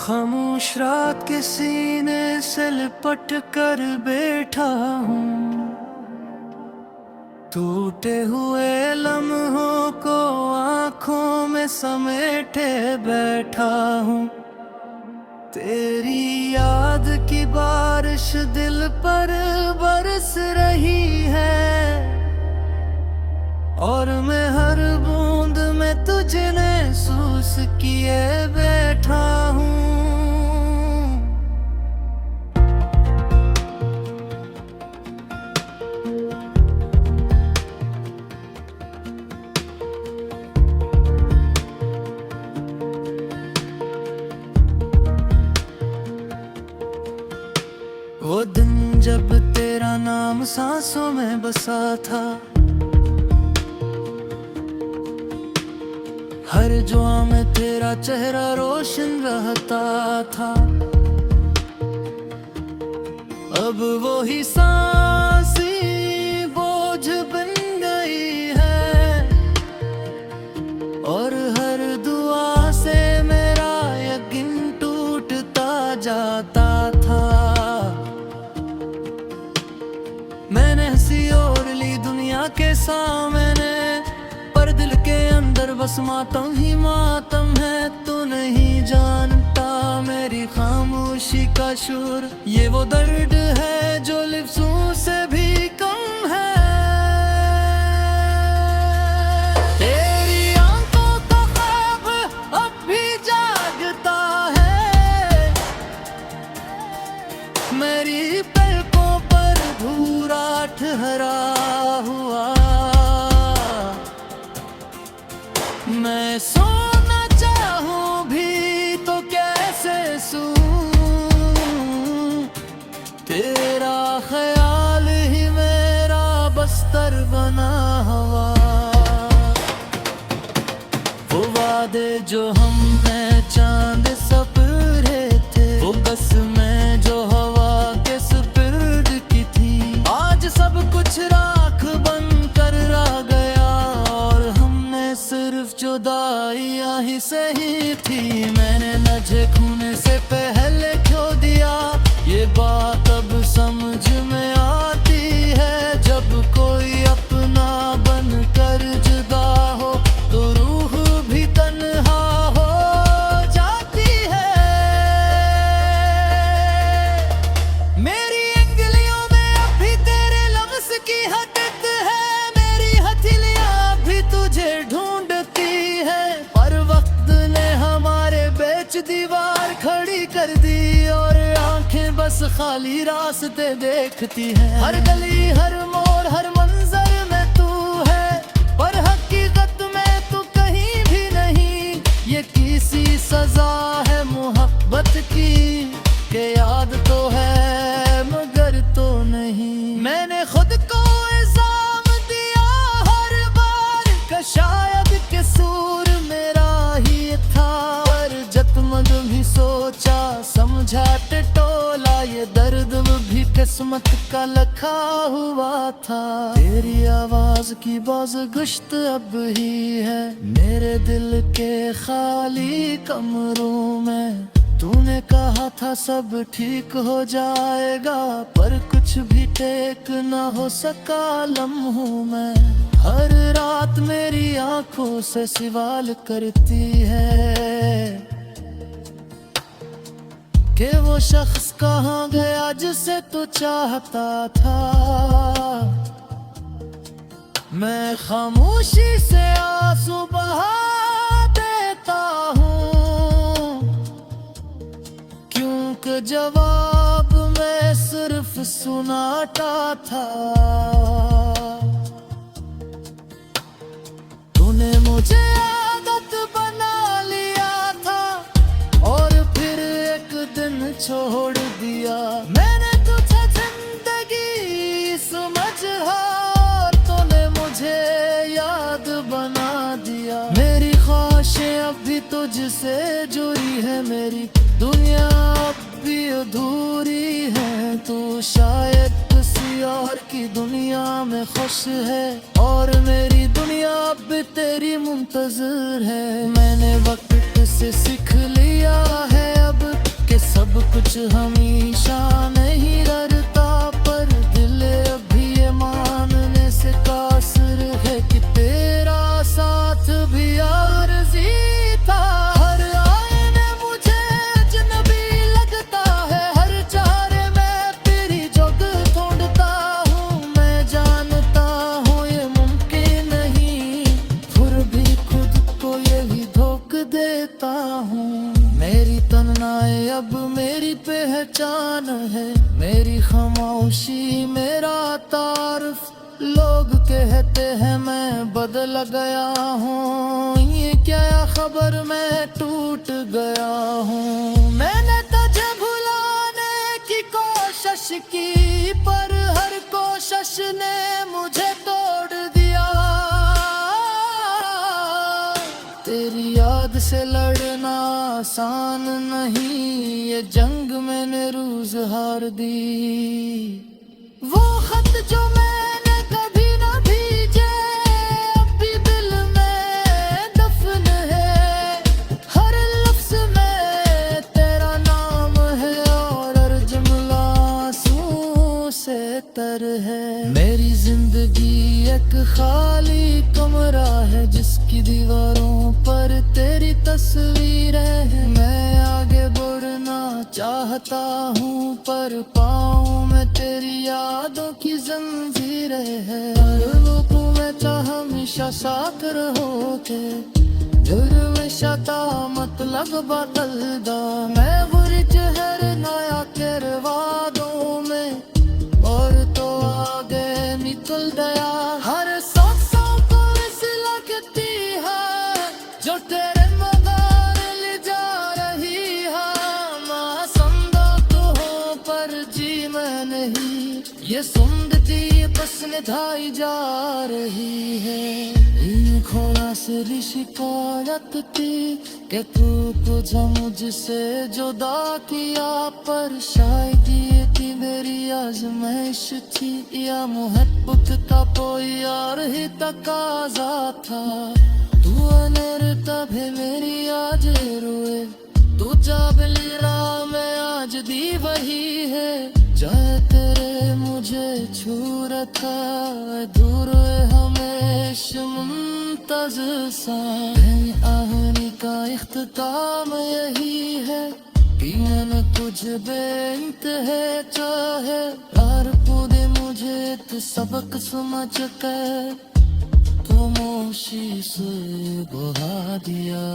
खामोश रात के सीने से लिपट कर बैठा हूँ। टूटे हुए लम्हों को आँखों में समेटे बैठा हूँ। तेरी याद की बारिश दिल पर बरस रही है और मैं हर बूंद में तुझे महसूस किए बैठा हूँ। वो दिन जब तेरा नाम सांसों में बसा था, हर जुआ में तेरा चेहरा रोशन रहता था। अब वो ही सांसी बोझ बन गई है और हर दुआ से मेरा यकीन टूटता जाता था। मैंने हंसी और ली दुनिया के सामने, पर दिल के अंदर बस मातम ही मातम है। तू नहीं जानता मेरी खामोशी का शोर, ये वो दर्द है जो लिफ्ज़ों से भी कम है। तेरी आंखों का ख्वाब अब भी जागता है, मेरी पलकों पर भूरा ठहरा हुआ। मैं सोना चाहूं भी तो कैसे सोऊं, तेरा ख्याल ही मेरा बस्तर बना हुआ। वो वादे जो हमने चांद सपरे थे, वो कसमें जो हवा के सुपुर्द की थी, आज सब कुछ राख बन कर रह गया और हमने सिर्फ जुदाइयाँ ही सही थी। मैंने नझे खूने से पहले खो दिया, ये बात अब समझ में आती है। जब कोई अपना बनकर जुदा हो तो रूह भी तन्हा हो जाती है। मेरी अंगलियों में अभी तेरे लफ्ज़ की हदत है, मेरी हथेलियां भी तुझे ढूंढती है। पर वक्त ने हमारे बीच दीवार खड़ी कर दी और आंखें बस खाली रास्ते देखती हैं। हर गली हर मोड़ हर मंजर में तू है, पर हकीकत में तू कहीं भी नहीं। ये किसी सजा है मोहब्बत की, के याद तो है मगर तो नहीं। मैंने खुद को इल्जाम दिया हर बार का शायद कसूर मेरा ही था, पर जत्मद भी सोचा समझा टटोला, ये दर्द भी किस्मत का लिखा हुआ था। तेरी आवाज की बाज गुश्त अब ही है मेरे दिल के खाली कमरों में। तूने कहा था सब ठीक हो जाएगा, पर कुछ भी टेक ना हो सका लम्हों में। हर रात मेरी आंखों से सवाल करती है कि वो शख्स कहाँ गया जिसे तू चाहता था। मैं खामोशी से आंसू बहा देता हूँ, क्योंकि जवाब में सिर्फ सुनाता था। तूने मुझे आदत बना लिया था और फिर एक दिन छोड़ दिया। मैंने तुझे जिंदगी समझा, तूने मुझे याद बना दिया। मेरी ख्वाहिशें अब भी तुझसे जुड़ी है, मेरी दुनिया अब भी अधूरी है। तू शायद किसी और की दुनिया में खुश है और मेरी दुनिया अब तेरी मुंतज़िर है। मैंने वक्त से सीख लिया है अब कुछ हमेशा नहीं डरता, पर दिल अभी ये मानने से कासिर है कि तेरा साथ भी आरज़ी था। हर आईने मुझे अजनबी लगता है, हर चारे में तेरी जोग ढूंढता हूँ। मैं जानता हूँ ये मुमकिन नहीं, फिर भी खुद को यही धोख देता हूँ। मेरी तन्हाई अब मेरी पहचान है, मेरी खामोशी मेरा तारुफ। लोग कहते हैं मैं बदल गया हूँ, ये क्या खबर मैं टूट गया हूँ। मैंने तुझे भुलाने की कोशिश की, पर हर कोशिश ने मुझे तोड़ दिया। तेरी याद से लड़ना आसान नहीं, ये जंग मैंने रोज हार दी। वो खत जो मैंने कभी ना भेजे, अब भी दिल में दफन है। हर लफ्ज में तेरा नाम है, और हर जुमला आंसू से तर है। मेरी जिंदगी एक खाली कमरा है, जिसकी दीवारों पर तेरी तस्वीरें हैं। मैं आगे बढ़ना चाहता हूँ, पर पाँव में तेरी यादों की जंजीरें हैं। लोगों में चाह हमेशा साथ रहोगे, दिल में शता मतलब बदलदा। मैं बुरी चेहर नया करवादों में, और तो आगे निकल गया। हर सांसों को इस लगती है, जो तेरे मदार ले जा रही है। मैं समझा तो हो पर जी मैं नहीं, ये सुंदती बस निधाई जा रही है। इन खोला से शिकायत थी कि तू तुझे मुझसे जुदा किया, पर शायद ये थी मेरी आजमाइश थी, या मोहब्बत का कोई और ही तकाजा था। तू अनरता भी मेरी आज रोए, तू चाबली राह में आज दी वही है। चाहे तेरे मुझे छू रखा दूर हमेशा मुंतज़िर सा। आहनी का इख्तिताम यही है कि मैंने कुछ बेइंतहा चाहे। यार खुदे मुझे तो सबक समझ कर तो मोशी से बहा दिया।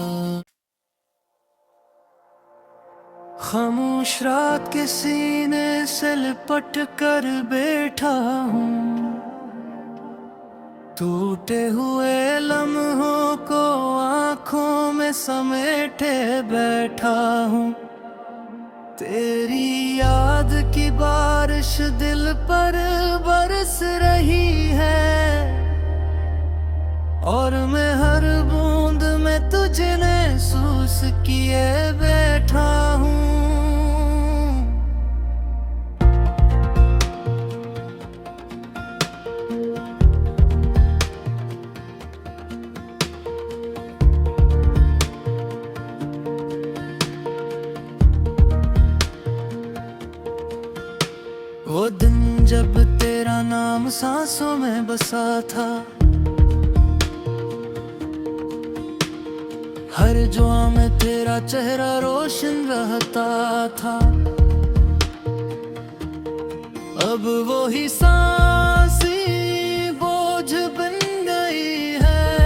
खामोश रात के सीने से लिपट कर बैठा हूँ, टूटे हुए लम्हों को आँखों में समेटे बैठा हूँ। तेरी याद की बारिश दिल पर बरस रही है, और मैं हर बूंद में तुझे महसूस किए बैठा हूँ। वो दिन जब तेरा नाम सांसों में बसा था, हर जुआ में तेरा चेहरा रोशन रहता था। अब वो ही सांसी बोझ बन गई है,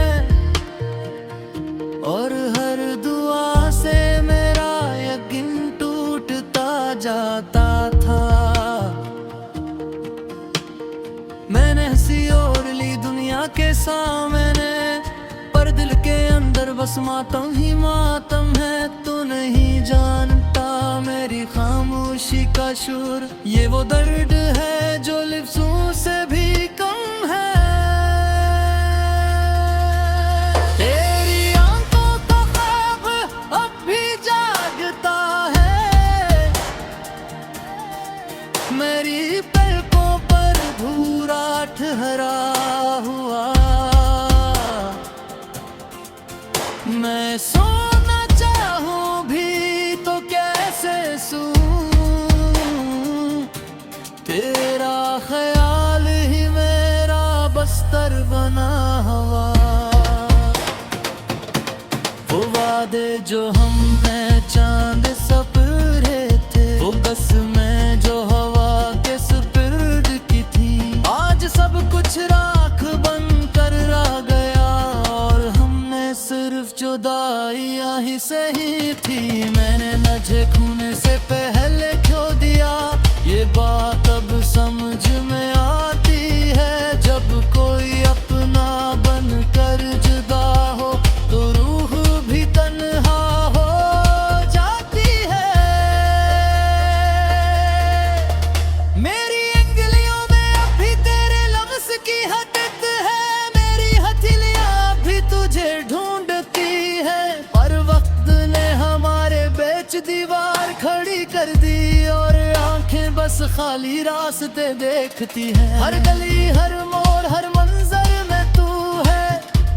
और हर दुआ से मेरा यकीन टूटता जाता था। मैंने हंसी और ली दुनिया के सामने, पर दिल के अंदर बस मातम ही मातम है। तू नहीं जानता मेरी खामोशी का शोर, ये वो दर्द है जो लिफ्ज़ों से भी कम है। तेरी आंखों का ख्वाब अब भी जागता है, मेरी पलकों पर भूरा ठहरा हुआ। मैं सोना चाहूं भी तो कैसे सो वादे जो हमने चांद सपरे थे, वो कसमें जो हवा के सुपुर्द की थी, आज सब कुछ राख बन कर रह गया और हमने सिर्फ जुदाइयां ही सही थी। मैंने नझे खूने से पहले खो दिया, ये बात अब समझ में आती है। जब कोई अपना बनकर जुदा हो तो रूह भी तन्हा हो जाती है। मेरी अंगलियों में अभी तेरे लफ्ज की हदत है, मेरी हथेलियां भी तुझे ढूंढती है, पर वक्त ने हमारे बीच दीवार खड़ी कर दी और आंखें बस खाली रास्ते देखती हैं। हर गली हर मोड़ हर मंजर में तू है,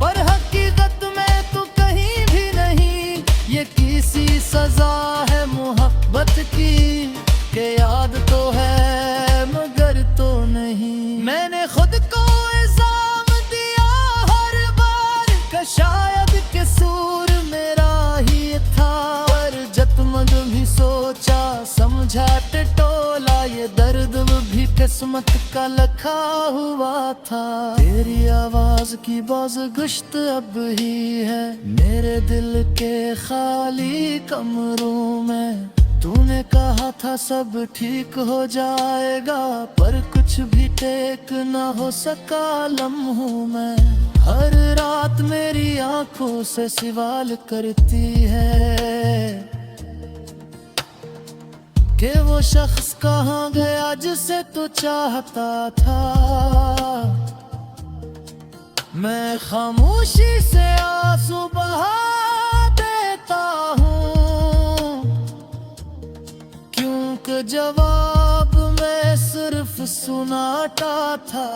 पर हकीकत में तू कहीं भी नहीं। ये किसी सजा है मोहब्बत की, के याद तो है मगर तो नहीं। मैंने खुद को इल्जाम दिया हर बार का शायद कसूर मेरा ही था, पर जत्मद भी सोचा समझा टटोला, ये दर्द भी किस्मत का लिखा हुआ था। तेरी आवाज की बाज गुश्त अब ही है मेरे दिल के खाली कमरों में। तूने कहा था सब ठीक हो जाएगा, पर कुछ भी टेक ना हो सका लम्हों में। हर रात मेरी आंखों से सवाल करती है कि वो शख्स कहाँ गया जिसे तू चाहता था। मैं खामोशी से आंसू बहा देता हूँ, क्योंकि जवाब में सिर्फ सुनाता था।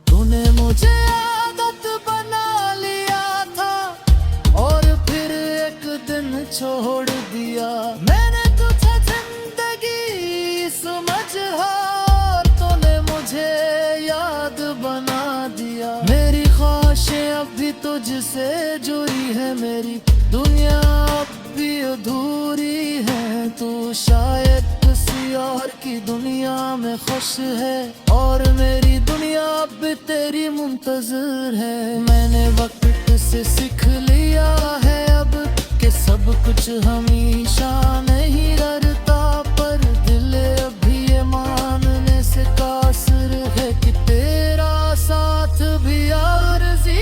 तूने मुझे आदत बना लिया था और फिर एक दिन छोड़ दिया। मैंने तुझे जिंदगी समझा, तूने मुझे याद बना दिया। मेरी ख्वाहिशें अब भी तुझसे जुड़ी है, मेरी दुनिया अब भी अधूरी है। तू शायद किसी और की दुनिया में खुश है और मेरी दुनिया अब भी तेरी मुंतज़िर है। मैंने वक्त से सीख लिया है अब कि सब कुछ हमेशा नहीं रहता, पर दिल अभी ये मानने से कासिर है कि तेरा साथ भी आरज़ी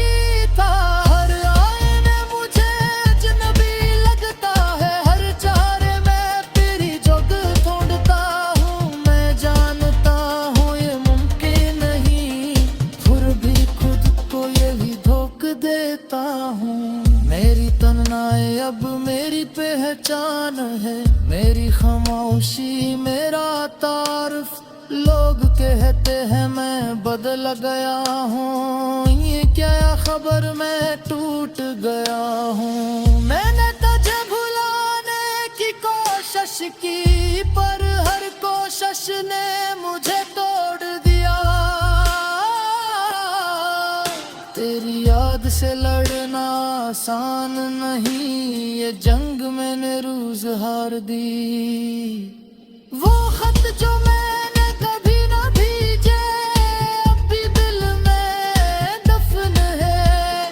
था। हर आईने मुझे अजनबी लगता है, हर चारे में तेरी जोग ढूंढता हूँ। मैं जानता हूँ ये मुमकिन नहीं, फिर भी खुद को यही धोख देता हूँ। मेरी तन्हाई अब मेरी पहचान है, मेरी खामोशी मेरा तारुफ। लोग कहते हैं मैं बदल गया हूँ, ये क्या खबर मैं टूट गया हूँ। मैंने तुझे भुलाने की कोशिश की, पर हर कोशिश ने मुझे तोड़ दिया। तेरी याद से लड़ना आसान नहीं, ये जंग मैंने रोज हार दी। वो खत जो मैंने कभी ना भेजे अब भी दिल में दफन है,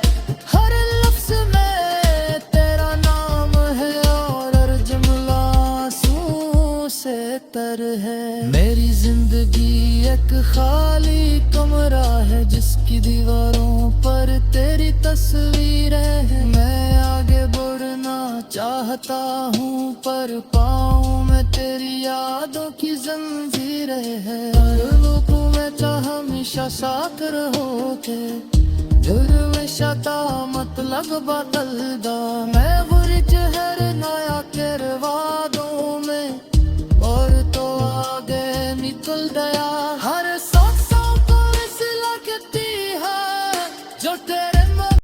हर लफ्ज में तेरा नाम है और हर जुमला आंसू से तर है। मेरी जिंदगी एक खाली कमरा है जिसकी दीवारों पर तेरी तस्वीरें हैं। मैं आगे बढ़ना चाहता हूँ पर पाँव में तेरी यादों की जंजीरें हैं। लोगों में चाह हमेशा साथ रहोगे, दिल में शता मतलब बदलदा। मैं बुरी चेहरे नया करवा